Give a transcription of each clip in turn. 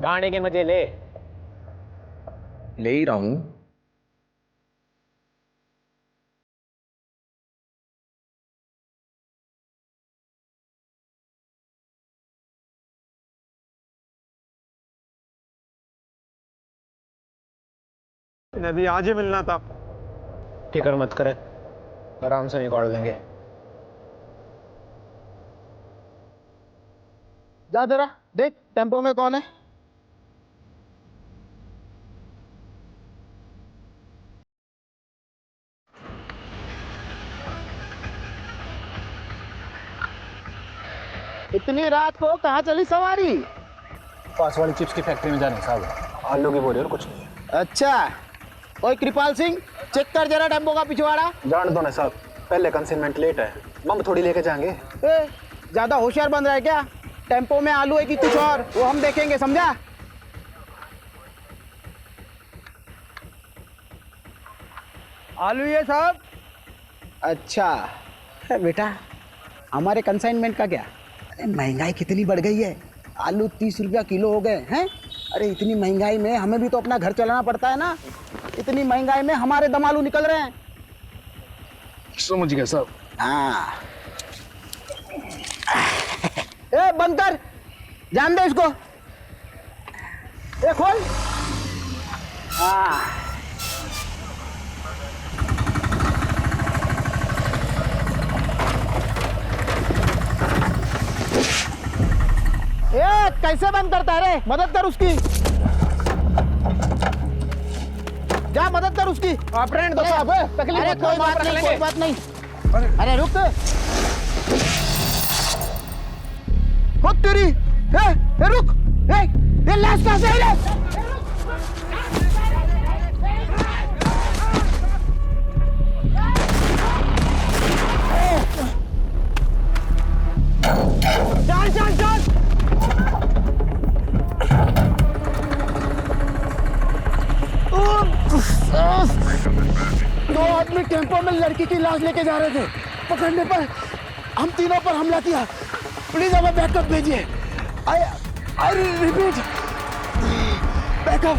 गाने के मजे ले। ले ही रहा हूं। इन्हें भी आज ही मिलना था। फिक्र मत करे, आराम से निकाल देंगे। जा जरा देख टेम्पो में कौन है। इतनी रात को कहाँ चली सवारी? पास वाली चिप्स की फैक्ट्री में जाने साहब। आलू की बोरी और कुछ नहीं। अच्छा, ओए कृपाल सिंह, चेक कर जरा टेम्पो का पिछवाड़ा। जान दो ना साहब, पहले कंसाइनमेंट लेट है, बम थोड़ी लेके जाएंगे। ज्यादा होशियार बन रहा है क्या? टेम्पो में आलू है कि कुछ और, वो हम देखेंगे, समझा? आलू ये साहब। अच्छा बेटा, हमारे कंसाइनमेंट का क्या? अरे महंगाई कितनी बढ़ गई है, आलू 30 रुपया किलो हो गए हैं। अरे इतनी महंगाई में हमें भी तो अपना घर चलाना पड़ता है ना। इतनी महंगाई में हमारे दम आलू निकल रहे हैं। समझ गया साहब। हाँ ए बंद कर, जान दे इसको। ए खोल। हाँ ए कैसे बंद करता है रे? मदद कर उसकी, जा मदद कर उसकी। ऑपरेंट दो साहब, तकलीफ अरे मत करो, कोई बात नहीं, कोई बात नहीं। अरे रुक, खुद तेरी। ए रुक, ये लाश कहाँ से आई रे? चल चल चल। दो आदमी टेम्पो में लड़की की लाश लेके जा रहे थे, पकड़ने पर हम तीनों पर हमला किया। प्लीज हमें बैकअप भेजिए। I repeat, backup.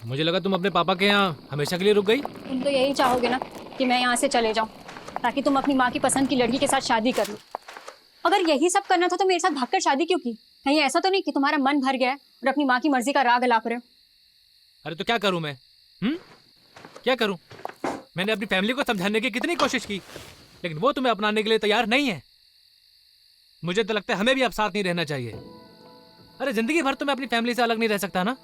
मुझे लगा तुम अपने पापा के यहाँ हमेशा के लिए रुक गई। तुम तो यही चाहोगे ना कि मैं यहाँ से चले जाऊँ, ताकि तुम अपनी माँ की पसंद की लड़की के साथ शादी कर लो। अगर यही सब करना था तो मेरे साथ भागकर शादी क्यों की? कहीं ऐसा तो नहीं कि तुम्हारा मन भर गया है और अपनी माँ की मर्जी का राग अलाप रहे हो? अरे तो क्या करूँ मैं? क्या करूँ? मैंने अपनी फैमिली को समझाने की कितनी कोशिश की, लेकिन वो तुम्हें अपनाने के लिए तैयार नहीं है। मुझे तो लगता है हमें भी अब साथ नहीं रहना चाहिए। अरे जिंदगी भर तो मैं अपनी फैमिली से अलग नहीं रह सकता ना।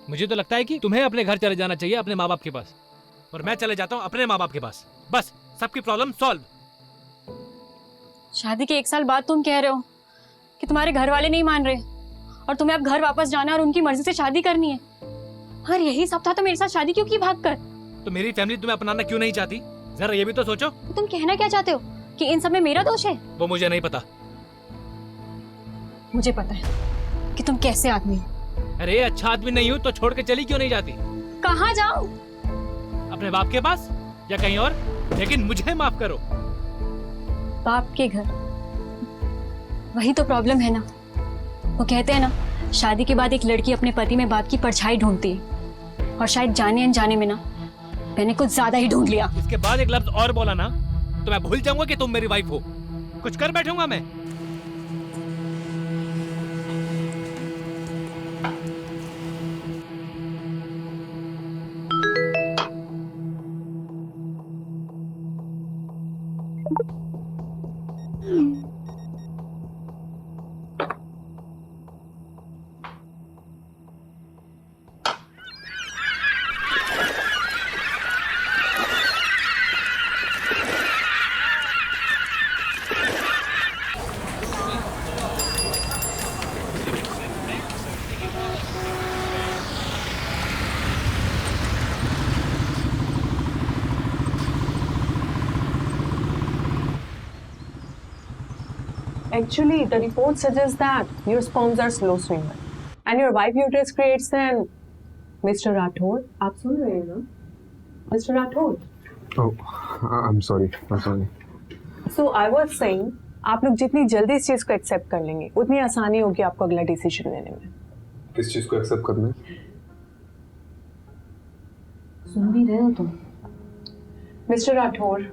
मुझे तो लगता है कि तुम्हें अपने घर चले जाना चाहिए, अपने माँ बाप के पास, और मैं चले जाता हूँ अपने माँ बाप के पास। बस सबकी प्रॉब्लम सॉल्व। शादी के 1 साल बाद तुम कह रहे हो कि तुम्हारे घर वाले नहीं मान रहे और तुम्हें अब घर वापस जाना है और उनकी मर्जी से शादी करनी है। अगर यही सब था तो मेरे साथ शादी क्यों की भागकर? तो मेरी फैमिली तुम्हें अपनाना क्यों नहीं चाहती? जरा ये भी तो सोचो। तो तुम कहना क्या चाहते हो कि इन सब में मेरा दोष है? वो मुझे नहीं पता। मुझे पता है कि तुम कैसे आदमी हो। अरे अच्छा आदमी नहीं हूँ तो छोड़ के चली क्यों नहीं जाती? कहाँ जाऊं? अपने बाप के पास या कहीं और, लेकिन मुझे माफ करो। बाप के घर, वही तो प्रॉब्लम है ना। वो कहते हैं ना, शादी के बाद एक लड़की अपने पति में बाप की परछाई ढूंढती है, और शायद जाने अनजाने में ना मैंने कुछ ज्यादा ही ढूंढ लिया। इसके बाद एक लफ्ज और बोला ना तो मैं भूल जाऊंगा कि तुम मेरी वाइफ हो। कुछ कर बैठूंगा मैं। Actually, the report suggests that your sperms are slow swimmer and your wife uterus creates an Mr. Rathod. आप सुन रहे हैं ना? Mr. Rathod. Oh, I'm sorry. So I was saying, आप लोग जितनी जल्दी इस चीज को एक्सेप्ट कर लेंगे उतनी आसानी होगी आपको अगला डिसीजन लेने में। किस चीज को एक्सेप्ट करना है? सुन भी रहे हो तुम? Mr. Rathod,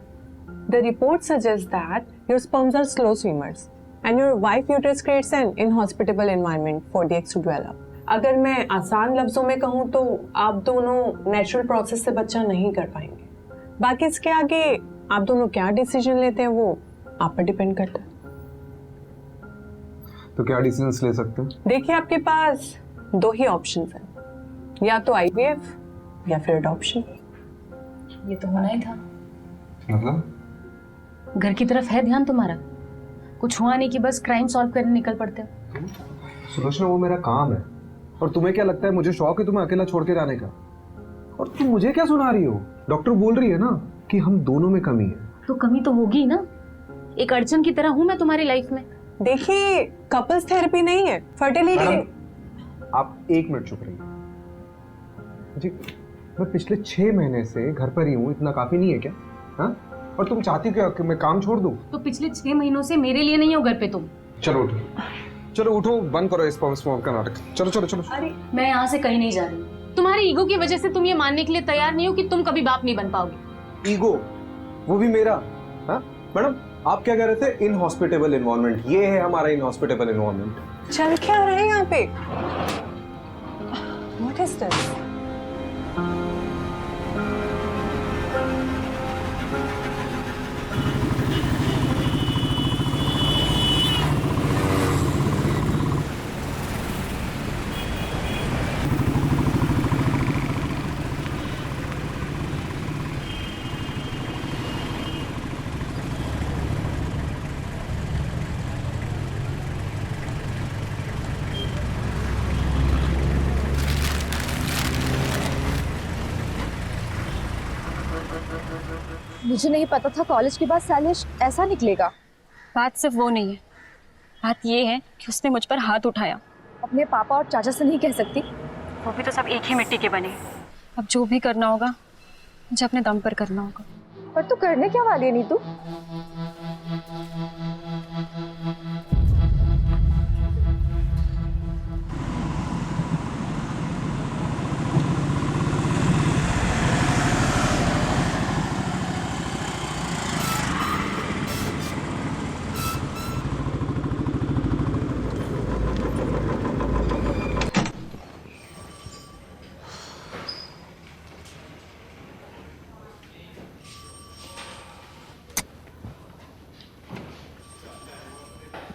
the report suggests that your sperms are slow swimmers and your wife uterus creates an inhospitable environment for the eggs to develop. अगर मैं आसान लफ्जों में कहूँ तो आप दोनों नेचुरल प्रोसेस से बच्चा नहीं कर पाएंगे। बाकी इसके आगे आप दोनों क्या डिसीजन लेते हैं वो आप पर डिपेंड करता है। तो क्या डिसीजंस ले सकते हैं? देखिए आपके पास दो ही ऑप्शंस हैं, या तो IVF या फिर अडॉप्शन। ये तो होना ही था। मतलब घर की तरफ है ध्यान तुम्हारा? कुछ हुआ नहीं कि बस क्राइम सॉल्व करने निकल पड़ते हो। सुलोचना, वो मेरा काम है। और तुम्हें क्या लगता है मुझे शौक है तुम्हें अकेला छोड़ के जाने का? और तुम मुझे क्या सुना रही हो? डॉक्टर बोल रही है ना कि हम दोनों में कमी है। तो कमी तो होगी ना, एक अड़चन की तरह हूं मैं तुम्हारी लाइफ में। देखिए कपल्स थेरेपी नहीं है, फर्टिलिटी। आप 1 मिनट चुप रहिए जी। मैं पिछले 6 महीने से घर पर ही हूँ, इतना काफी नहीं है क्या? हाँ? और तुम चाहती क्या कि मैं काम छोड़ दूँ? तो पिछले 6 महीनों से मेरे लिए नहीं हो घर पे तुम। चलो उठो, चलो उठो, बंद करो इस स्पॉम का नाटक। चलो चलो चलो। अरे मैं यहाँ से कहीं नहीं जा रही। तुम्हारी ईगो की वजह से तुम ये मानने के लिए तैयार नहीं हो कि तुम कभी बाप नहीं बन पाओगे। ईगो? वो भी मेरा? हाँ मैडम, आप क्या कह रहे थे? Inhospitable environment. ये है हमारा इनहॉस्पिटेबल एनवायरनमेंट। चल क्या रहे हैं यहाँ पे? What is this? मुझे नहीं पता था कॉलेज के बाद शैलेश ऐसा निकलेगा। बात सिर्फ वो नहीं है, बात ये है कि उसने मुझ पर हाथ उठाया। अपने पापा और चाचा से नहीं कह सकती? वो भी तो सब एक ही मिट्टी के बने। अब जो भी करना होगा मुझे अपने दम पर करना होगा। पर तू करने क्या वाली है नीतू?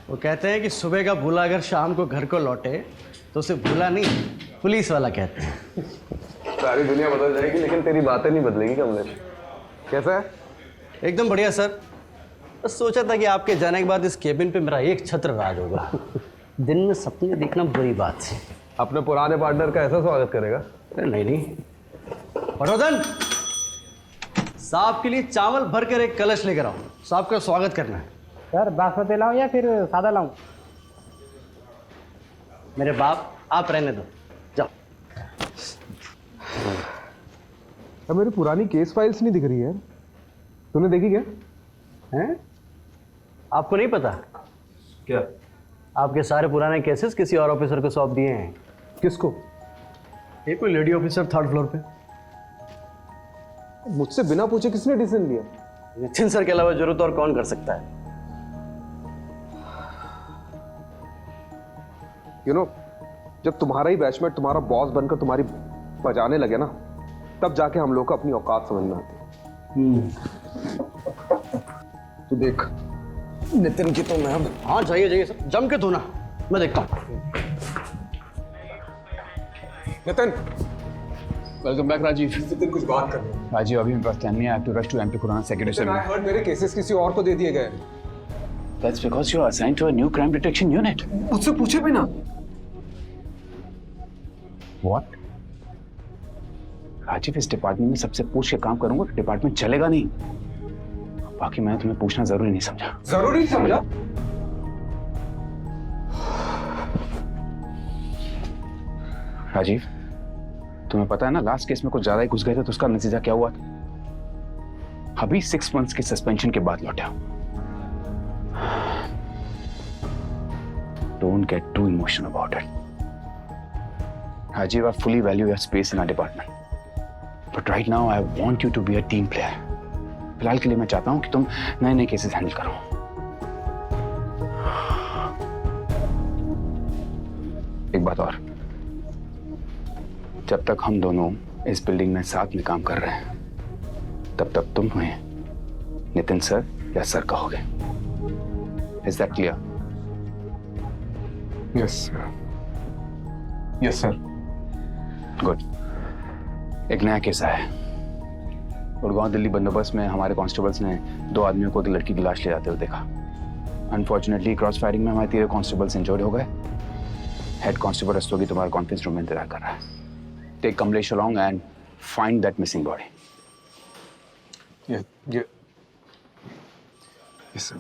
वो कहते हैं कि सुबह का भूला अगर शाम को घर को लौटे तो उसे भूला नहीं, पुलिस वाला कहते हैं। सारी दुनिया बदल जाएगी लेकिन तेरी बातें नहीं बदलेगी कमलेश। कैसा है? एकदम बढ़िया सर। बस सोचा था कि आपके जाने के बाद इस केबिन पे मेरा एक छत्र राज होगा। दिन में सपने देखना बुरी बात है। अपने पुराने पार्टनर का ऐसा स्वागत करेगा? नहीं नहीं। पटोदन, साहब के लिए चावल भर कर एक कलश लेकर आओ, साहब का स्वागत करना है। सर बासमती लाऊं या फिर सादा लाऊं? मेरे बाप, आप रहने दो, जाओ। अब मेरी पुरानी केस फाइल्स नहीं दिख रही है, तूने देखी क्या? हैं? आपको नहीं पता क्या? आपके सारे पुराने केसेस किसी और ऑफिसर को सौंप दिए हैं। किसको? ये कोई लेडी ऑफिसर 3rd फ्लोर पे। मुझसे बिना पूछे किसने डिसीजन लिया? नितिन सर के अलावा जरूरत और कौन कर सकता है? You know, जब तुम्हारा ही बैचमेट तुम्हारा बॉस बनकर तुम्हारी बजाने लगे ना, तब जाके हम लोग को अपनी औकात समझ में आती है। तू देख नितिन की तो मैं। हाँ जाइए जाइए सर, जम के धोना, मैं देखता हूँ। Nitin, welcome back Rajiv. नितिन कुछ बात कर। राजीव अभी मेरे पास टाइम नहीं है, I have to rush to MP Khurana secretary से मिलना। मेरे केसेस किसी और को दे दिए गए। That's because you are assigned to a new crime detection unit. मुझसे पूछे भी ना। What? राजीव, इस डिपार्टमेंट में सबसे पूछ के काम करूंगा तो डिपार्टमेंट चलेगा नहीं। बाकी मैंने तुम्हें पूछना जरूरी नहीं समझा। जरूरी समझा? राजीव, तुम्हें पता है ना लास्ट केस में कुछ ज्यादा ही घुस गए थे तो उसका नतीजा क्या हुआ था? अभी 6 months की सस्पेंशन के बाद लौटा। Don't get too emotional about it. Rajiv, I fully value your space in our department. But right now, I want you to be a team player. फिलहाल के लिए मैं चाहता हूं कि तुम नए नए केसेस हैंडल करो। एक बात और, जब तक हम दोनों इस बिल्डिंग में साथ में काम कर रहे हैं, तब तक तुम हमें नितिन सर या सर कहोगे। Is that clear? Yes sir. Yes sir. Good. एक नया केस आया है। गुड़गांव दिल्ली बंदोबस्त में हमारे कांस्टेबल्स ने 2 आदमियों को लड़की की लाश ले जाते हुए देखा। अनफॉर्चुनेटली क्रॉस फायरिंग में हमारे 3 कांस्टेबल्स इंजर्ड हो गए। हेड कांस्टेबल रस्तोगी तुम्हारे कॉन्फ्रेंस रूम में इंतजार कर रहा है। Take Kamlesh along and find that missing body. Yes sir.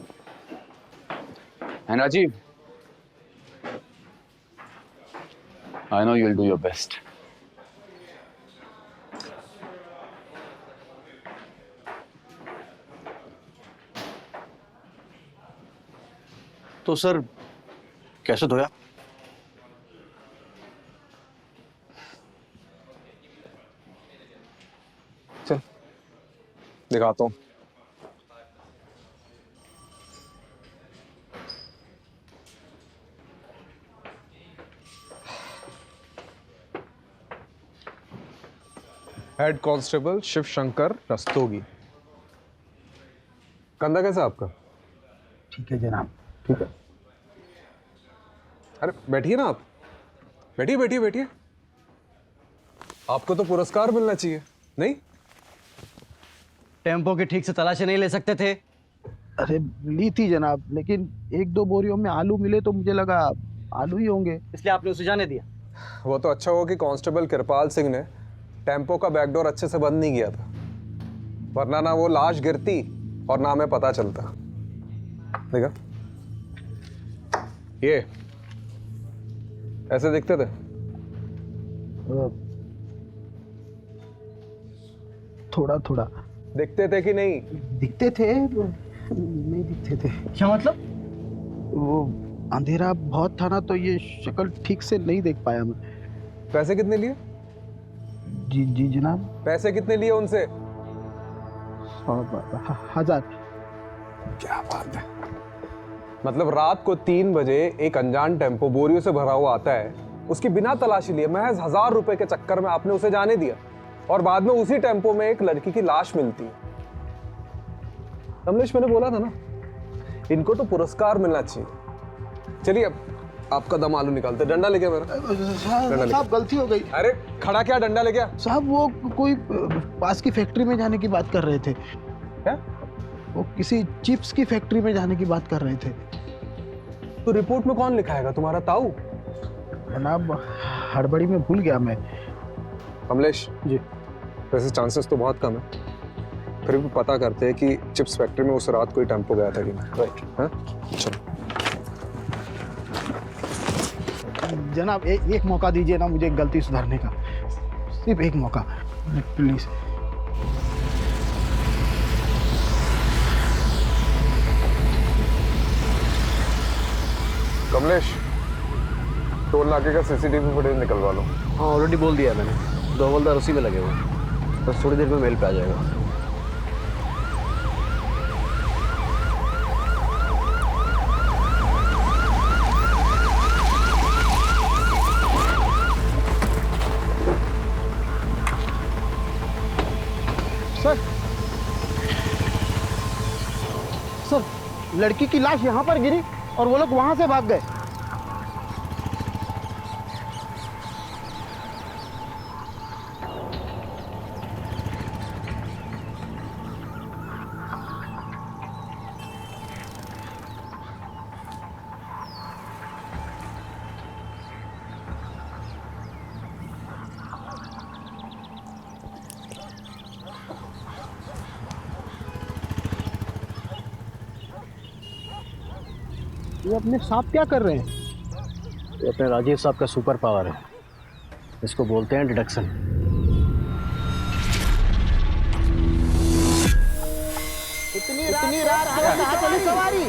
And Rajiv, I know you'll do your best. तो सर कैसे धोया? चल दिखाता हूँ। Head constable Shiv Shankar Rastogi. कंधा कैसा आपका? ठीक है जनाब। ठीक है। अरे बैठिए ना आप। बैठिए बैठिए बैठिए। आपको तो पुरस्कार मिलना चाहिए, नहीं? टेम्पो की ठीक से तलाशी नहीं ले सकते थे? अरे ली थी जनाब, लेकिन 1-2 बोरियों में आलू मिले तो मुझे लगा आलू ही होंगे, इसलिए आपने उसे जाने दिया। वो तो अच्छा हुआ कि कांस्टेबल कृपाल सिंह ने टेम्पो का बैकडोर अच्छे से बंद नहीं किया था, वरना ना वो लाश गिरती और ना हमें पता चलता। देखा, ये ऐसे दिखते थे। थोड़ा थोड़ा दिखते थे कि नहीं? दिखते थे, नहीं दिखते थे। क्या मतलब? वो अंधेरा बहुत था ना, तो ये शक्ल ठीक से नहीं देख पाया मैं। पैसे कितने लिए? जी जी जनाब। पैसे कितने लिए उनसे? 1000। क्या बात है। मतलब रात को 3 बजे एक अनजान टेम्पो बोरियों से भरा हुआ आता है, उसकी बिना तलाशी लिए महज 1000 रुपए के चक्कर में आपने उसे जाने दिया, और बाद में उसी टेम्पो में एक लड़की की लाश मिलती है। कमलेश, मैंने बोला था ना, इनको तो पुरस्कार मिलना चाहिए। चलिए अब आपका दम आलू निकालते। डंडा लेके मेरा। साहब गलती हो गई। अरे खड़ा क्या, डंडा लेके आ। साहब वो कोई पास की फैक्ट्री में जाने की बात कर रहे थे। क्या? वो किसी चिप्स की फैक्ट्री में जाने की बात कर रहे थे। तो रिपोर्ट में कौन लिखाएगा, तुम्हारा ताऊ? जनाब हड़बड़ी में भूल गया मैं। कमलेश जी। वैसे चांसेस तो बहुत कम है, फिर भी पता करते हैं कि चिप्स फैक्ट्री में उस रात कोई टेम्पो गया था कि नहीं। राइट। हाँ चलो जनाब एक मौका दीजिए ना मुझे गलती सुधारने का, सिर्फ एक मौका प्लीज। कमलेश, टोल नाके का सीसीटीवी फुटेज निकलवा लो। हाँ ऑलरेडी बोल दिया मैंने, 2 हवलदार उसी में लगे हुए हैं, बस थोड़ी देर में मेल पे आ जाएगा। सर लड़की की लाश यहाँ पर गिरी और वो लोग वहां से भाग गए। ये अपने साथ क्या कर रहे हैं? ये अपने राजीव साहब का सुपर पावर है। इसको बोलते हैं डिडक्शन। इतनी रात को कहाँ चली सवारी?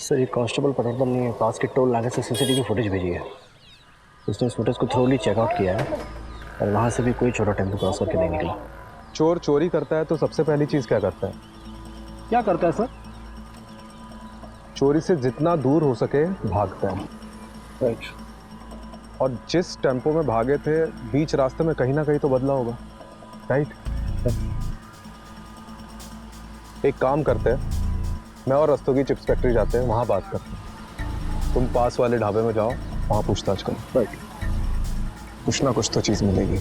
सर ये कांस्टेबल पेट्रोल पंप नहीं है, पास के टोल नाके से सीसीटीवी फुटेज भेजी है। उसने उस फुटेज को थ्रोली चेकआउट किया है और वहाँ से भी कोई छोटा टेम्पो क्रॉस करके नहीं निकला। चोर चोरी करता है तो सबसे पहली चीज क्या करता है? क्या करता है सर? चोरी से जितना दूर हो सके भागता है। राइट। और जिस टेम्पो में भागे थे बीच रास्ते में कहीं ना कहीं तो बदला होगा, राइट? एक काम करते हैं, मैं और रस्तोगी चिप्स फैक्ट्री जाते हैं, वहां बात करते हैं। तुम पास वाले ढाबे में जाओ, वहां पूछताछ करो। राइट। कुछ ना कुछ तो चीज मिलेगी।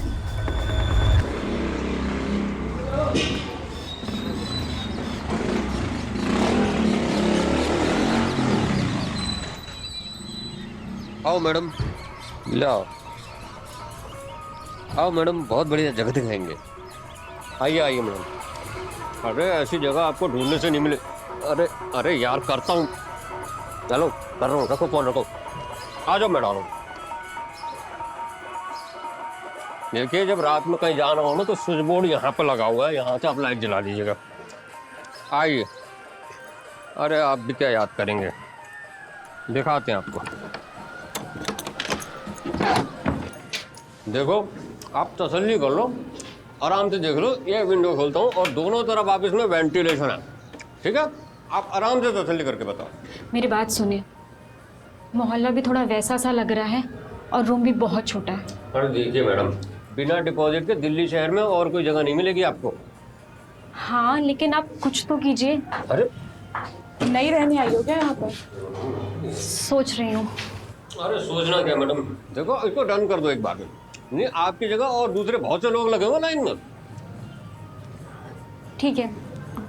आओ मैडम, लाओ। आओ मैडम, बहुत बढ़िया जगह दिखाएंगे। आइए आइए मैडम। अरे ऐसी जगह आपको ढूंढने से नहीं मिले। अरे अरे यार, करता हूँ। चलो कर रहा हूँ, रखो फोन रखो। आ जाओ मैडम। देखिए, जब रात में कहीं जाना हो ना तो स्विच बोर्ड यहाँ पर लगा हुआ है, यहाँ से आप लाइट जला दीजिएगा। आइए। अरे आप भी क्या याद करेंगे, दिखाते हैं आपको। देखो, आप तसल्ली कर लो, आराम से देख लो। ये विंडो खोलता हूँ और दोनों तरफ आप इसमें वेंटिलेशन है, ठीक है? आप आराम से तसल्ली करके बताओ। मेरी बात सुनिए, मोहल्ला भी थोड़ा वैसा सा लग रहा है और रूम भी बहुत छोटा है। अरे देखिए मैडम, बिना डिपॉजिट के दिल्ली शहर में और कोई जगह नहीं मिलेगी आपको। हाँ, लेकिन आप कुछ तो कीजिए। अरे नहीं रहने आई हो क्या यहाँ पर? सोच रही हूँ। अरे सोचना क्या मैडम, देखो इसको डन कर दो एक बार में। नहीं, आपकी जगह और दूसरे बहुत से लोग लगे हुए लाइन में। ठीक है,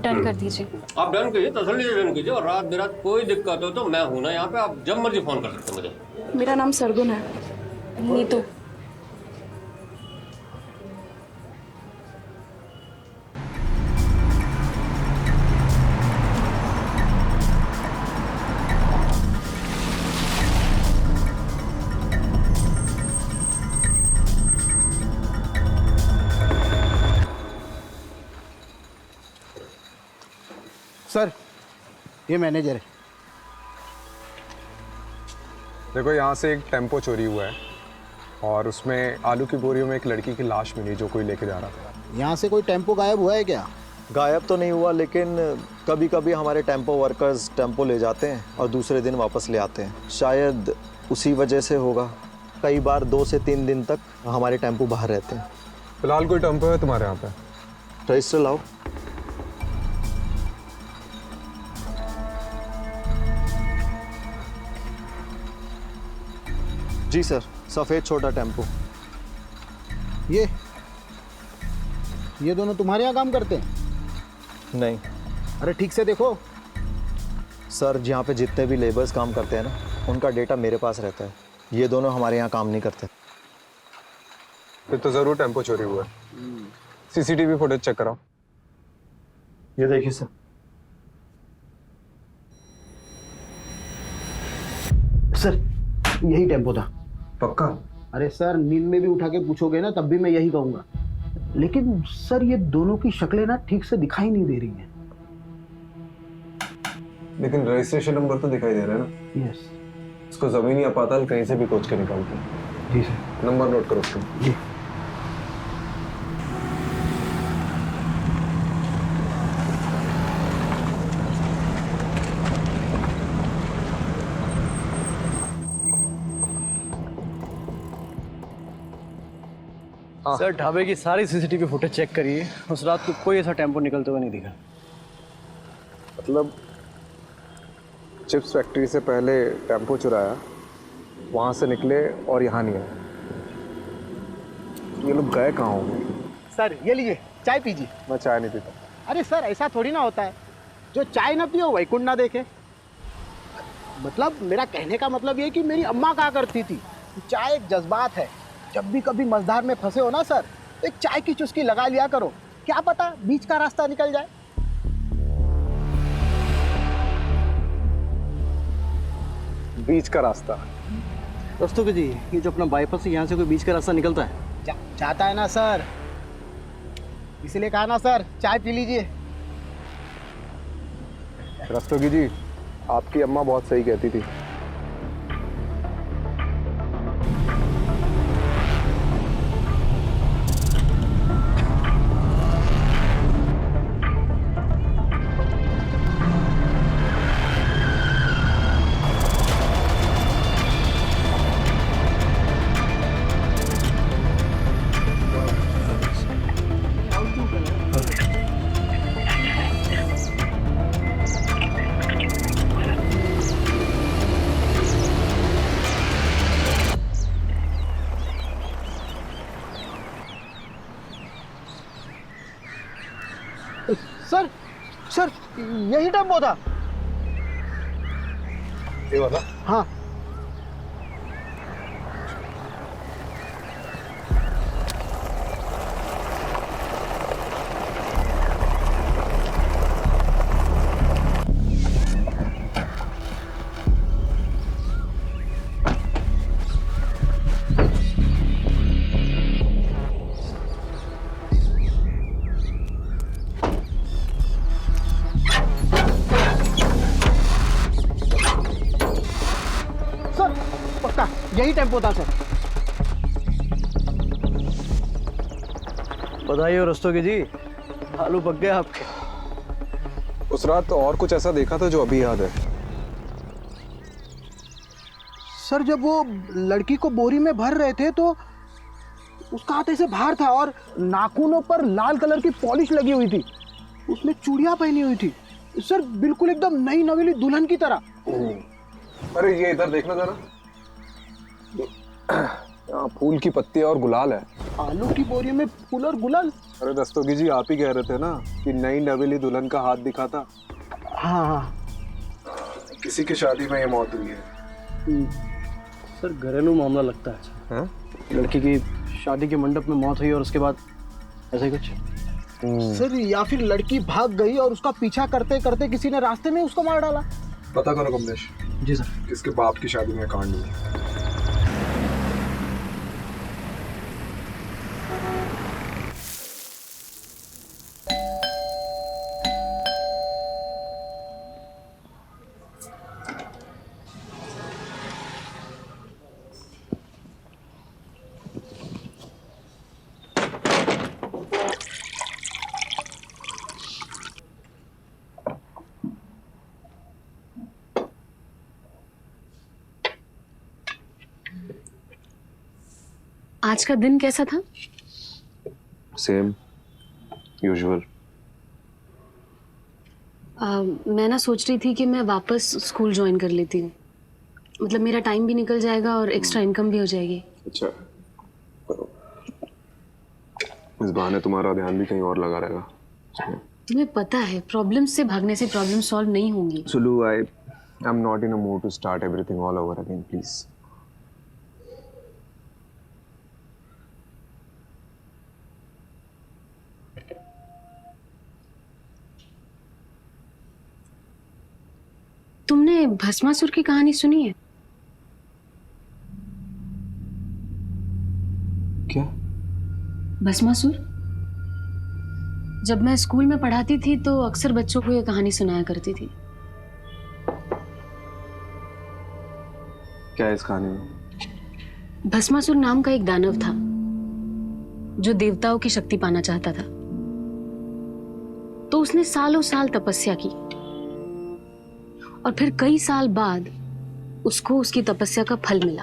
डन कर दीजिए। आप डन कीजिए, तसल्ली से डन कीजिए। और रात बिरात कोई दिक्कत हो तो मैं हूं ना यहाँ पे, आप जब मर्जी फोन कर सकते हैं मुझे। मेरा नाम सरगुन है। नीतू। सर, ये मैनेजर है। देखो, यहाँ से एक टेम्पो चोरी हुआ है और उसमें आलू की बोरियों में एक लड़की की लाश मिली जो कोई लेके जा रहा था। यहाँ से कोई टेम्पो गायब हुआ है क्या? गायब तो नहीं हुआ, लेकिन कभी कभी हमारे टेम्पो वर्कर्स टेम्पो ले जाते हैं और दूसरे दिन वापस ले आते हैं। शायद उसी वजह से होगा। कई बार 2 से 3 दिन तक हमारे टेम्पो बाहर रहते हैं। फिलहाल कोई टेम्पो है तुम्हारे यहाँ पे? रजिस्टर लाओ। जी सर, सफ़ेद छोटा टेम्पो। ये दोनों तुम्हारे यहाँ काम करते हैं? नहीं। अरे ठीक से देखो। सर, यहाँ पे जितने भी लेबर्स काम करते हैं ना, उनका डेटा मेरे पास रहता है। ये दोनों हमारे यहाँ काम नहीं करते। फिर तो ज़रूर टेम्पो चोरी हुआ है। सीसीटीवी फुटेज चेक कराओ। ये देखिए सर। सर, यही टेम्पो था। पक्का? अरे सर, नींद में भी उठा के पूछोगे ना तब भी मैं यही कहूँगा। लेकिन सर, ये दोनों की शक्लें ना ठीक से दिखाई नहीं दे रही हैं। लेकिन रजिस्ट्रेशन नंबर तो दिखाई दे रहा है ना? यस। इसको जमीनी अपाताल कहीं से भी खोज के निकालते हैं। जी सर। नंबर नोट करो उसका। जी। सर, ढाबे की सारी सीसीटीवी फुटेज चेक करिए। उस रात को कोई ऐसा टेम्पो निकलते हुए नहीं दिखा। मतलब चिप्स फैक्ट्री से पहले टेम्पो चुराया, वहाँ से निकले और यहाँ नहीं आए। ये लोग गए कहाँ होंगे? सर, ये लीजिए, चाय पीजिए। मैं चाय नहीं पीता। अरे सर, ऐसा थोड़ी ना होता है। जो चाय ना पियो वही कुंड ना देखे। मतलब मेरा कहने का मतलब ये है कि मेरी अम्मा कहा करती थी, चाय एक जज्बात है। जब भी कभी मझधार में फंसे हो ना सर, तो एक चाय की चुस्की लगा लिया करो, क्या पता बीच का रास्ता निकल जाए। बीच का रास्ता? रस्तोगी जी, ये जो अपना बाईपास है यहाँ से कोई बीच का रास्ता निकलता है? चाहता है ना सर, इसलिए कहा ना सर, चाय पी लीजिए। रस्तोगी जी, आपकी अम्मा बहुत सही कहती थी। सर सर, यही टेम्पो था। ये वाला? हाँ। यही टेम्पो था सर। बधाई हो रस्तोगी जी, आलू पक गए आपके। उस रात और कुछ ऐसा देखा था जो अभी याद है? सर जब वो लड़की को बोरी में भर रहे थे तो उसका हाथ ऐसे बाहर था और नाखूनों पर लाल कलर की पॉलिश लगी हुई थी, उसने चूड़ियां पहनी हुई थी सर, बिल्कुल एकदम नई नवेली दुल्हन की तरह। अरे ये इधर देखना जरा, यहाँ फूल की पत्ती और गुलाल है। आलू की बोरी में फूल और गुलाल? अरे रस्तोगी जी, आप ही कह रहे थे ना कि नई नवेली दुल्हन का हाथ दिखा था। हाँ, किसी की शादी में ये मौत हुई है। सर घरेलू मामला लगता है। हाँ? लड़की की शादी के मंडप में मौत हुई और उसके बाद ऐसे कुछ। सर या फिर लड़की भाग गई और उसका पीछा करते करते किसी ने रास्ते में उसको मार डाला। पता करो कमलेश। जी सर। किसके बाप की शादी में कांड हुआ। आज का दिन कैसा था? Same usual. मैं ना सोच रही थी कि मैं वापस स्कूल ज्वाइन कर लेती हूँ, मतलब मेरा टाइम भी निकल जाएगा और एक्स्ट्रा इनकम भी हो जाएगी। अच्छा करो, इस बहाने तुम्हारा ध्यान भी कहीं और लगा रहेगा। तुम्हें पता है प्रॉब्लम से भागने से प्रॉब्लम सॉल्व नहीं होंगी। Sulu, I am not in a mood to start everything all over again, please. तुमने भस्मासुर की कहानी सुनी है? क्या? भस्मासुर? जब मैं स्कूल में पढ़ाती थी तो अक्सर बच्चों को ये कहानी सुनाया करती थी। क्या है इस कहानी में? भस्मासुर नाम का एक दानव था जो देवताओं की शक्ति पाना चाहता था, तो उसने सालों साल तपस्या की और फिर कई साल बाद उसको उसकी तपस्या का फल मिला।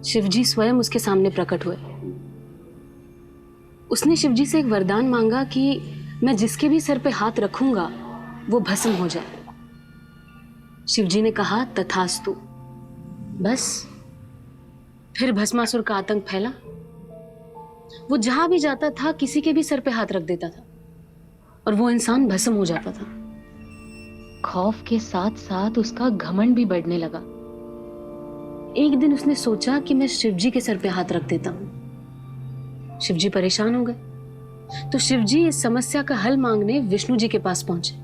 शिवजी स्वयं उसके सामने प्रकट हुए। उसने शिवजी से एक वरदान मांगा कि मैं जिसके भी सर पे हाथ रखूंगा वो भस्म हो जाए। शिवजी ने कहा तथास्तु। बस फिर भस्मासुर का आतंक फैला। वो जहां भी जाता था किसी के भी सर पे हाथ रख देता था और वो इंसान भस्म हो जाता था। खौफ के साथ साथ उसका घमंड भी बढ़ने लगा। एक दिन उसने सोचा कि मैं शिवजी के सर पे हाथ रख देता हूं। शिवजी परेशान हो गए तो शिवजी इस समस्या का हल मांगने विष्णु जी के पास पहुंचे।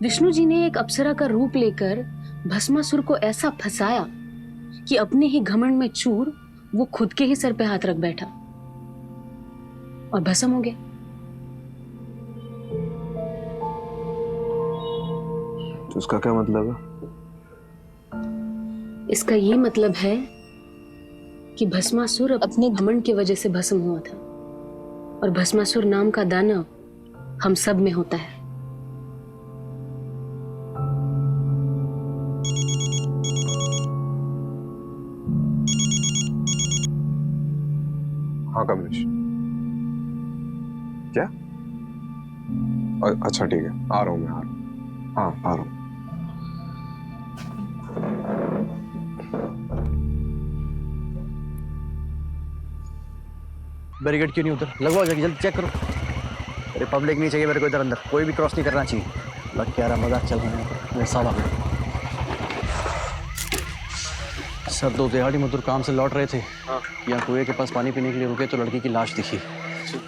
विष्णु जी ने एक अप्सरा का रूप लेकर भस्मासुर को ऐसा फंसाया कि अपने ही घमंड में चूर वो खुद के ही सर पे हाथ रख बैठा और भस्म हो गया। तो उसका क्या मतलब है? इसका ये मतलब है कि भस्मासुर अपने घमंड की वजह से भस्म हुआ था और भस्मासुर नाम का दानव हम सब में होता है। हाँ कमलेश, क्या? अच्छा ठीक है, आ रहा हूँ मैं, आ रहा हूँ। हाँ आ रहा हूँ। बैरिकेड क्यों नहीं उधर? लगवाओ जाके, जल्दी चेक करो। अरे पब्लिक नहीं चाहिए मेरे को इधर अंदर, कोई भी क्रॉस नहीं करना चाहिए। लग क्या रहा मजाक चल रहा है मेरे साथ। आ सर, दो दिहाड़ी मजदूर काम से लौट रहे थे, यहाँ कुएं के पास पानी पीने के लिए रुके तो लड़की की लाश दिखी।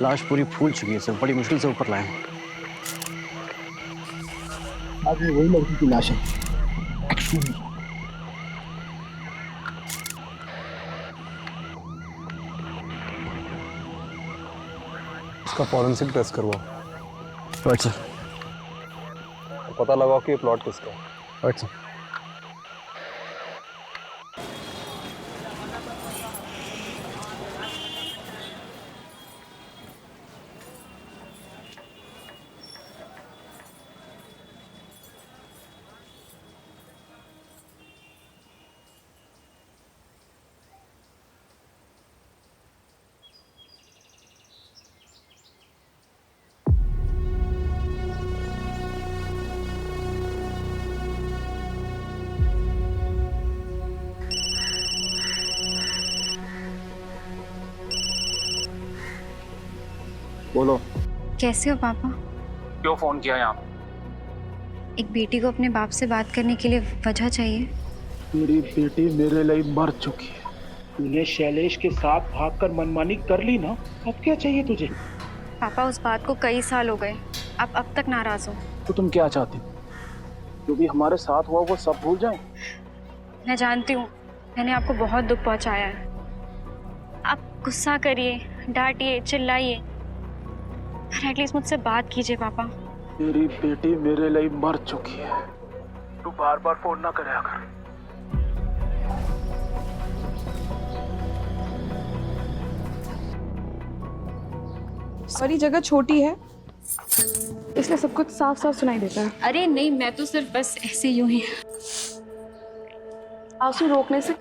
लाश पूरी फूल चुकी है सर, बड़ी मुश्किल से ऊपर लाए। अभी वही लड़की की लाश है। इसका फॉरेंसिक टेस्ट करवाओ। Right sir. पता लगाओ कि ये प्लॉट किसका है। Right sir. बोलो। कैसे हो पापा? क्यों फोन किया यहाँ? एक बेटी को अपने बाप से बात करने के लिए वजह चाहिए। मेरी बेटी मेरे लिए मर चुकी है। तूने शैलेश के साथ भागकर मनमानी कर ली ना, अब क्या चाहिए तुझे? पापा उस बात को कई साल हो गए, आप अब तक नाराज हो। तो तुम क्या चाहती? जो भी हमारे साथ हुआ वो सब भूल जाए? मैं जानती हूँ मैंने आपको बहुत दुख पहुँचाया है। आप गुस्सा करिए, डांटिए, चिल्लाइए, पर एटलीस्ट मुझसे बात कीजिए पापा। मेरी बेटी मेरे लिए मर चुकी है, तू बार बार फोन ना करे कर। सारी जगह छोटी है इसलिए सब कुछ साफ साफ सुनाई देता है। अरे नहीं, मैं तो सिर्फ बस ऐसे यूं ही। आंसू रोकने से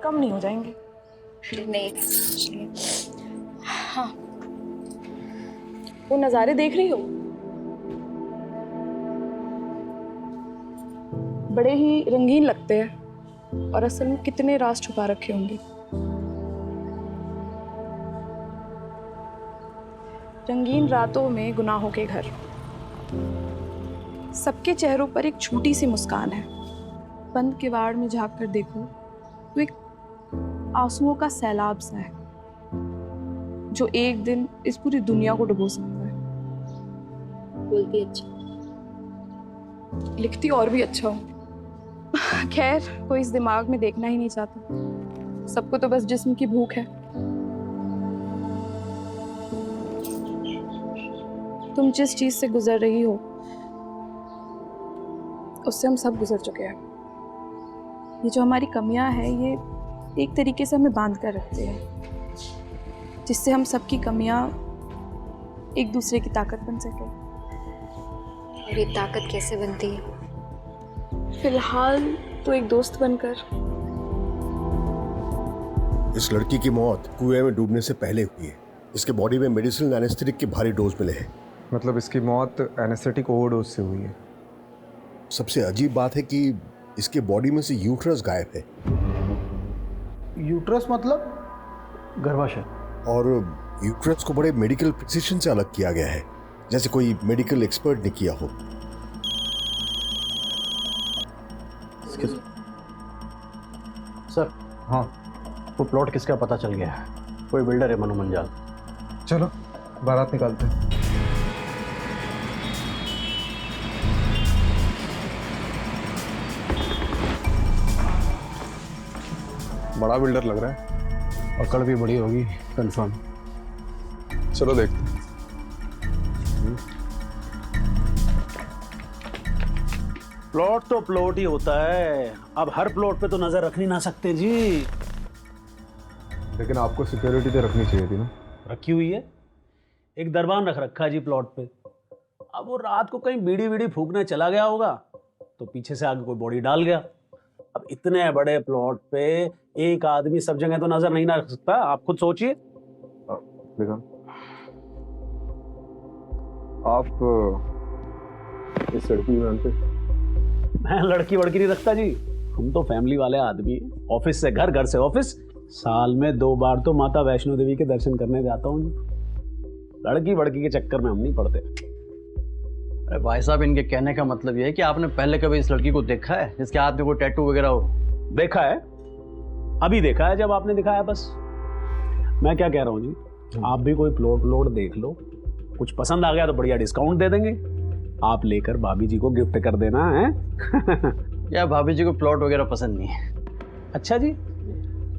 कम नहीं हो जाएंगे। नहीं। हाँ, वो नज़ारे देख रही हो, बड़े ही रंगीन लगते हैं और असल में कितने राज छुपा रखे होंगे। रंगीन रातों में गुनाहों के घर, सबके चेहरों पर एक छोटी सी मुस्कान है। बंद किवाड़ में झांक कर देखो तो एक आंसुओं का सैलाब सा है जो एक दिन इस पूरी दुनिया को डुबो सकता है। बोलती अच्छा, लिखती और भी अच्छा हूँ। खैर, कोई इस दिमाग में देखना ही नहीं चाहता, सबको तो बस जिस्म की भूख है। तुम जिस चीज से गुजर रही हो उससे हम सब गुजर चुके हैं। ये जो हमारी कमियां हैं ये एक तरीके से हमें बांध कर रखते हैं, जिससे हम सबकी कमियां एक दूसरे की ताकत बन सके। और ये ताकत कैसे बनती है? फिलहाल तो एक दोस्त बनकर। इस लड़की की मौत कुएं में डूबने से पहले हुई है। इसके बॉडी में मेडिसिनल एनेस्थेटिक के भारी डोज मिले हैं। मतलब इसकी मौत एनेस्थेटिक ओवरडोज से हुई है। सबसे अजीब बात है कि इसके बॉडी में से यूट्रस गायब है। यूट्रस मतलब? गर्भाशय। और यूट्रस को बड़े मेडिकल प्रिसिशन से अलग किया गया है, जैसे कोई मेडिकल एक्सपर्ट ने किया हो। सर, हाँ, वो प्लॉट किसका पता चल गया है। कोई बिल्डर है, मनु मंजाल। चलो बारात निकालते हैं। बड़ा बिल्डर लग रहा है। पकड़ भी बड़ी होगी, कंफर्म। चलो देखते हैं। प्लॉट तो प्लॉट ही होता है, अब हर प्लॉट पे तो नजर रख नहीं ना सकते जी। लेकिन आपको सिक्योरिटी तो रखनी चाहिए थी ना। रखी हुई है, एक दरबान रख रखा है जी प्लॉट पे। अब वो रात को कहीं बीड़ी बीड़ी फूकने चला गया होगा तो पीछे से आगे कोई बॉडी डाल गया। अब इतने बड़े प्लॉट पे एक आदमी सब जगह तो नजर नहीं ना रख सकता, आप खुद सोचिए। आप इस लड़की को जानते? मैं लड़की वड़की नहीं रखता जी, हम तो फैमिली वाले आदमी हैं। ऑफिस से घर, घर से ऑफिस, साल में 2 बार तो माता वैष्णो देवी के दर्शन करने जाता हूँ जी। लड़की वड़की के चक्कर में हम नहीं पड़ते। अरे भाई साहब, इनके कहने का मतलब ये है कि आपने पहले कभी इस लड़की को देखा है जिसके हाथ में कोई टैटू वगैरह हो? देखा है, अभी देखा है जब आपने दिखाया बस। मैं क्या कह रहा हूँ जी, आप भी कोई प्लॉट देख लो, कुछ पसंद आ गया तो बढ़िया डिस्काउंट दे देंगे, आप लेकर भाभी जी को गिफ्ट कर देना है। या भाभी जी को प्लॉट वगैरह पसंद नहीं है। अच्छा जी,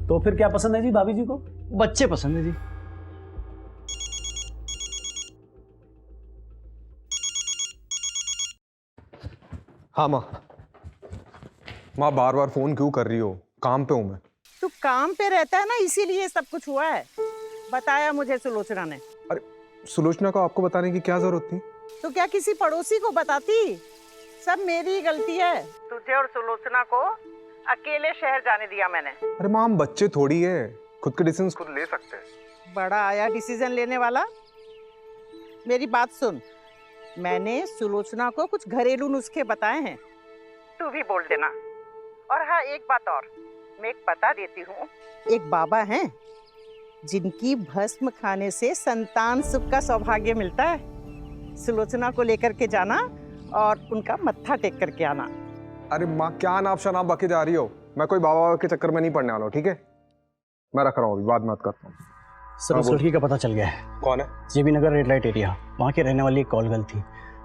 तो फिर क्या पसंद है जी भाभी जी को? बच्चे पसंद है जी। हाँ माँ बार बार फोन क्यों कर रही हो? काम पे हूँ मैं। तू काम पे रहता है ना, इसीलिए सब कुछ हुआ है। बताया मुझे सुलोचना ने। अरे सुलोचना को आपको बताने की क्या जरूरत थी? तो क्या किसी पड़ोसी को बताती? सब मेरी गलती है। तुझे और सुलोचना को अकेले शहर जाने दिया मैंने। अरे माँ, हम बच्चे थोड़ी है, खुद के डिसीजन खुद ले सकते हैं। बड़ा आया डिसीजन लेने वाला। मेरी बात सुन, मैंने सुलोचना को कुछ घरेलू नुस्खे बताए हैं, तू भी बोल देना। और हाँ, एक बात और मैं एक बता देती हूँ। एक बाबा हैं जिनकी भस्म खाने से संतान सुख का सौभाग्य मिलता है। सुलोचना को लेकर के जाना और उनका मत्था टेक करके आना। अरे माँ, क्या नाप शनाप बके जा रही हो? मैं कोई बाबा के चक्कर में नहीं पड़ने वाला हूँ, ठीक है? मैं रख रहा हूँ, अभी बाद में बात करता हूँ। सर, उस लड़की का पता चल गया है। कौन है? जेबी नगर रेड लाइट एरिया, वहाँ के रहने वाली एक कॉल गर्ल थी।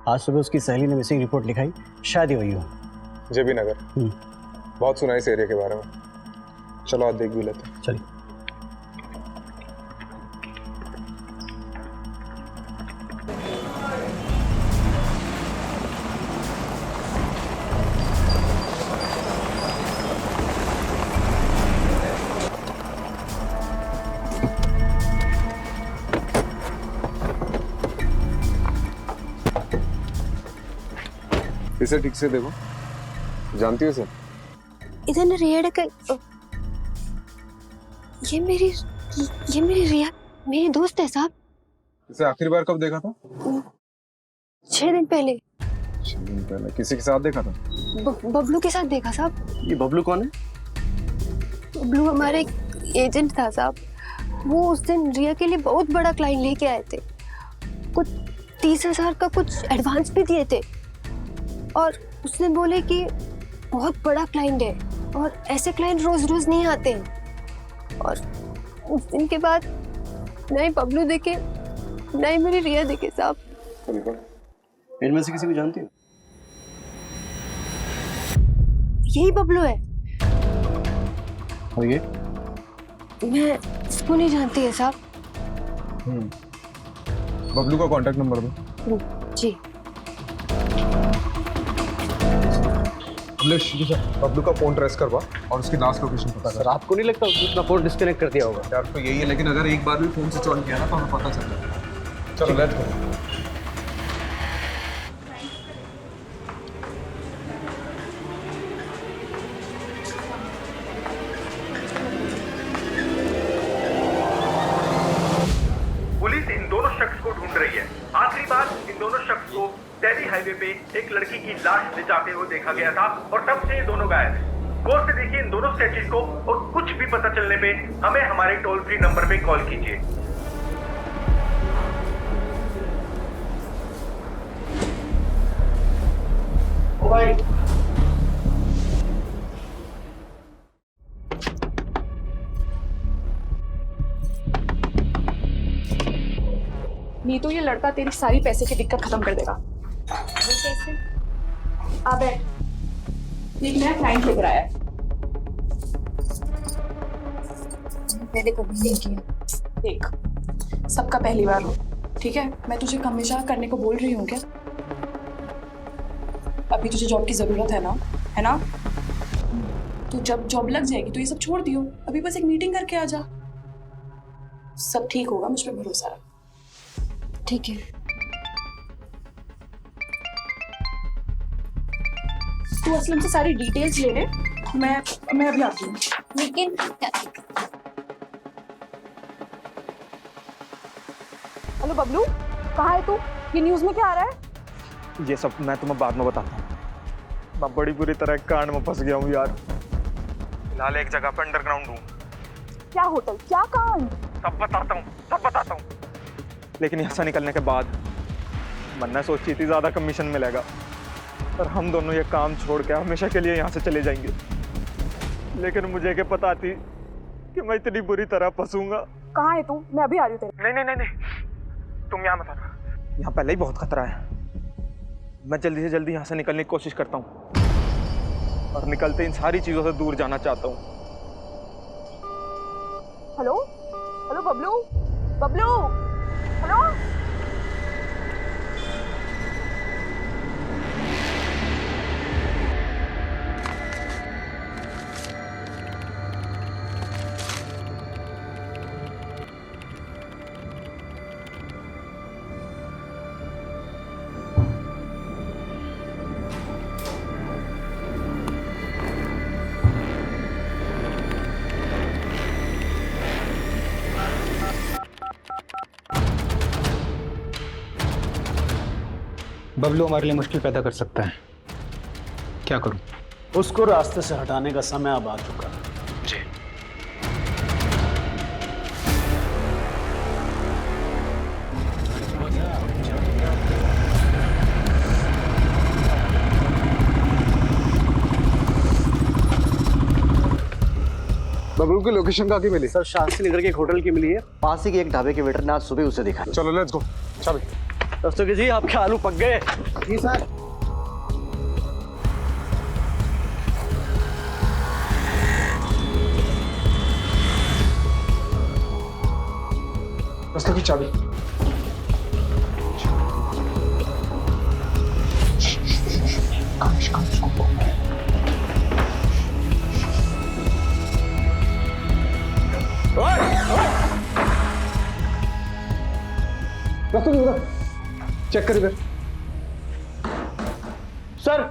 आज सुबह उसकी सहेली ने मिसिंग रिपोर्ट लिखाई, शायद ही हुई हो। जेबी नगर? बहुत सुना इस एरिया के बारे में। चलो आज देख भी लेते हैं। चलिए। इसे ठीक से देखो, जानती हो इसे? इधर न रिया का, ये मेरी रिया मेरी दोस्त है साहब। इसे आखिरी बार कब देखा था? 6 दिन पहले। 6 दिन पहले किसी के साथ देखा था? बबलू के साथ देखा साहब। ये बबलू कौन है? बबलू हमारे एजेंट था साहब। वो उस दिन रिया के लिए बहुत बड़ा क्लाइंट लेके आए थे, कुछ 30,000 का कुछ एडवांस भी दिए थे, और उसने बोले कि बहुत बड़ा क्लाइंट है और ऐसे क्लाइंट रोज रोज नहीं आते हैं। और उस दिन के बाद नहीं बबलू देखे, नहीं मेरी रिया देखे साहब। इनमें से किसी को जानती हो? यही बबलू है। और ये? मैं इसको नहीं जानती है साहब। बबलू का कांटेक्ट नंबर दो। जी। बबलू का फोन ट्रेस करवा और उसकी लास्ट लोकेशन पता कर। सर, आपको नहीं लगता उसने अपना फोन डिस्कनेक्ट कर दिया होगा? यार तो यही है, लेकिन अगर एक बार भी फोन स्विच ऑन किया ना तो हमें पता चल जाएगा। चलो लेट्स गो। पुलिस इन दोनों शख्स को ढूंढ रही है। आखिरी बार इन दोनों शख्स को दिल्ली हाईवे पे एक लड़की की लाश ले जाते हुए देखा गया था और तब से ये दोनों गायब हैं। गौर से देखिए इन दोनों स्केचेस को और कुछ भी पता चलने पे हमें हमारे टोल फ्री नंबर पे कॉल कीजिए। ओ भाई, नहीं तो ये लड़का तेरी सारी पैसे की दिक्कत खत्म कर देगा। वो कैसे? आ बैठ। एक नया क्लाइंट लेकर आया है। पहले कभी नहीं किया। देख, सबका पहली बार हो, ठीक है? मैं तुझे हमेशा करने को बोल रही हूँ क्या? अभी तुझे जॉब की जरूरत है ना? तो जब जॉब लग जाएगी तो ये सब छोड़ दियो। अभी बस एक मीटिंग करके आ जा, सब ठीक होगा, मुझ पे भरोसा रख। ठीक है। तू असलम से सारी डिटेल्स ले ले, मैं अभी आती हूँ। लेकिन हेलो बबलू, कहाँ है तू? ये न्यूज़ में क्या आ रहा है? ये सब मैं तुम्हें बाद में बताता हूँ। मैं बड़ी बुरी तरह कांड में फंस गया हूँ यार। फिलहाल एक जगह पे अंडरग्राउंड हूँ। क्या होटल, क्या कांड? सब बताता हूँ। लेकिन यहाँ से निकलने के बाद मन्ना सोची थी ज्यादा कमीशन मिलेगा, और हम दोनों ये काम छोड़ के हमेशा के लिए यहाँ से चले जाएंगे। लेकिन मुझे क्या पता थी कि मैं इतनी बुरी तरह फंसूंगा। कहाँ है तू? मैं अभी आ रही हूँ तेरे। नहीं, तुम यहाँ मत आना। यहाँ पहले ही बहुत खतरा है। मैं जल्दी से जल्दी यहाँ से निकलने की कोशिश करता हूँ, और निकलते इन सारी चीजों से दूर जाना चाहता हूँ। Hello Bablu, hello. बबलू हमारे लिए मुश्किल पैदा कर सकता है, क्या करूं? उसको रास्ते से हटाने का समय अब आ चुका है। जी। बबलू की लोकेशन कहाँ की मिली? सर शास्त्री नगर के एक होटल की मिली है, पास ही के एक ढाबे के वेटर ने आज सुबह उसे देखा। चलो लेट्स गो। चल दस्तों जी, आपके आलू पक गए। जी सर। रास्ते की चाबी। चेक कर इधर। सर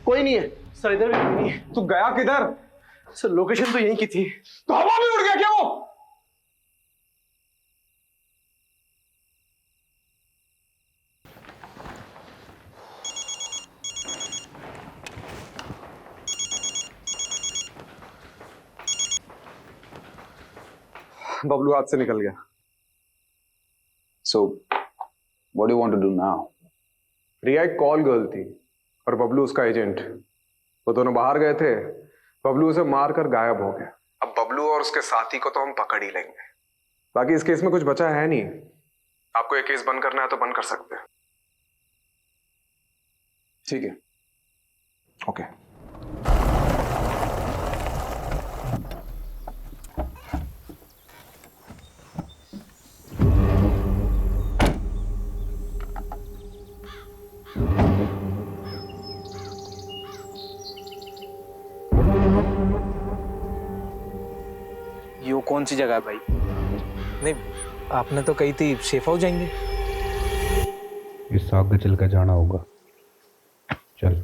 कोई नहीं है। सर इधर भी कोई नहीं है। तू गया किधर? सर लोकेशन तो यहीं की थी। तो हवा में उड़ गया क्या वो? बबलू हाथ से निकल गया। So, what do you want to do now? रिया एक कॉल गर्ल थी और बबलू उसका एजेंट। वो दोनों बाहर गए थे, बबलू उसे मारकर गायब हो गया। अब बबलू और उसके साथी को तो हम पकड़ ही लेंगे। बाकी इस केस में कुछ बचा है नहीं। आपको ये केस बंद करना है तो बंद कर सकते हैं। ठीक है। ओके। ये कौन सी जगह है भाई? नहीं, आपने तो कही थी सेफ हाउस जाएंगे। इस आगे चल कर जाना होगा। चल।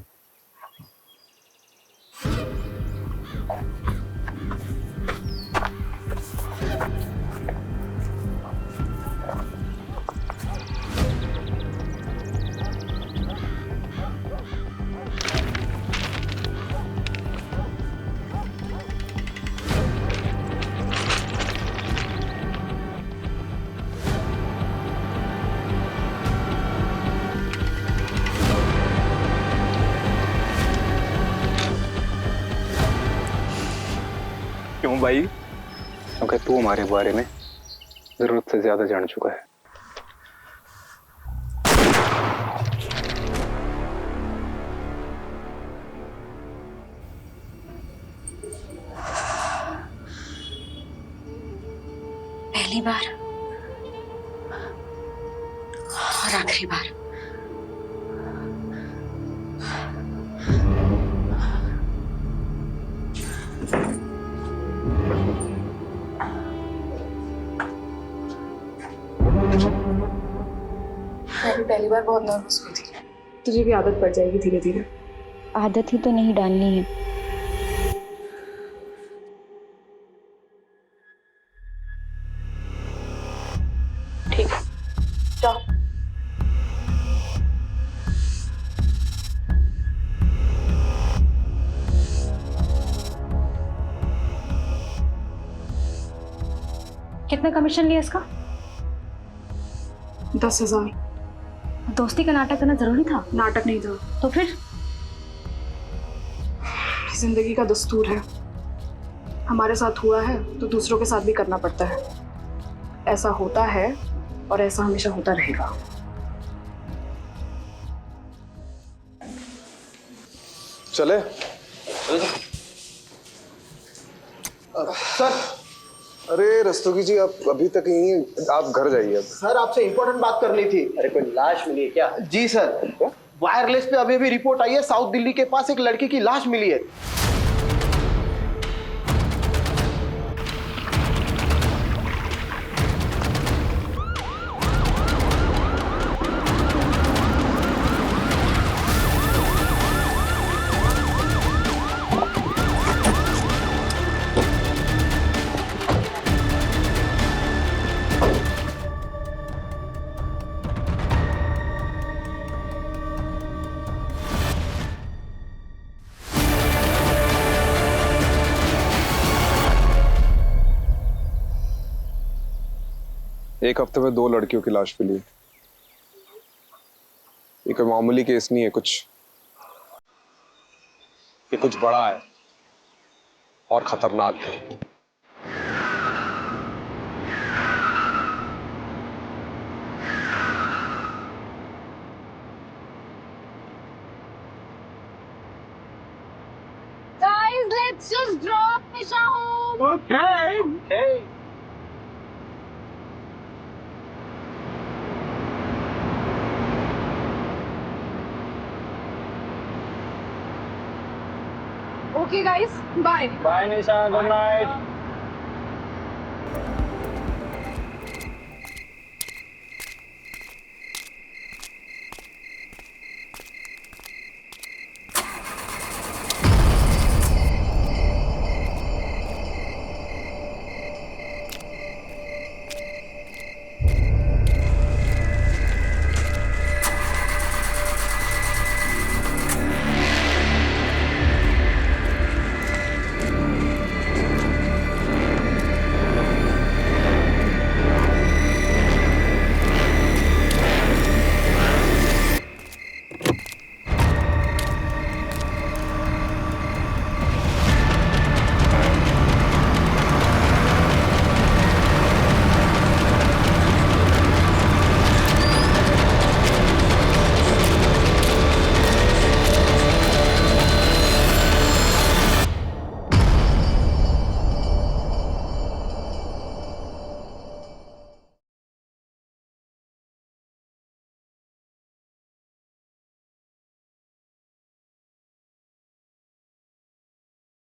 क्यों भाई? क्योंकि तू हमारे बारे में जरूरत से ज्यादा जान चुका है। पहली बार और आखिरी बार। मैं भी पहली बार बहुत नर्वस हुई थी। तुझे भी आदत पड़ जाएगी धीरे धीरे। आदत ही तो नहीं डालनी है। ठीक है, जाओ। कितना कमीशन लिया इसका? 10,000। दोस्ती का नाटक करना जरूरी था? नाटक नहीं था। तो फिर? जिंदगी का दस्तूर है, हमारे साथ हुआ है तो दूसरों के साथ भी करना पड़ता है। ऐसा होता है और ऐसा हमेशा होता रहेगा। चले सर। अरे रस्तोगी जी, आप अभी तक यहीं हैं, आप घर जाइए अब। सर आपसे इंपॉर्टेंट बात करनी थी। अरे कोई लाश मिली है क्या? जी सर, वायरलेस पे अभी अभी रिपोर्ट आई है, साउथ दिल्ली के पास एक लड़की की लाश मिली है। एक हफ्ते में 2 लड़कियों की लाश मिली। ये कोई मामूली केस नहीं है, ये कुछ बड़ा है और खतरनाक है। Guys, let's just drop Nisha home. Okay. Okay guys, bye. Bye Nisha, good night.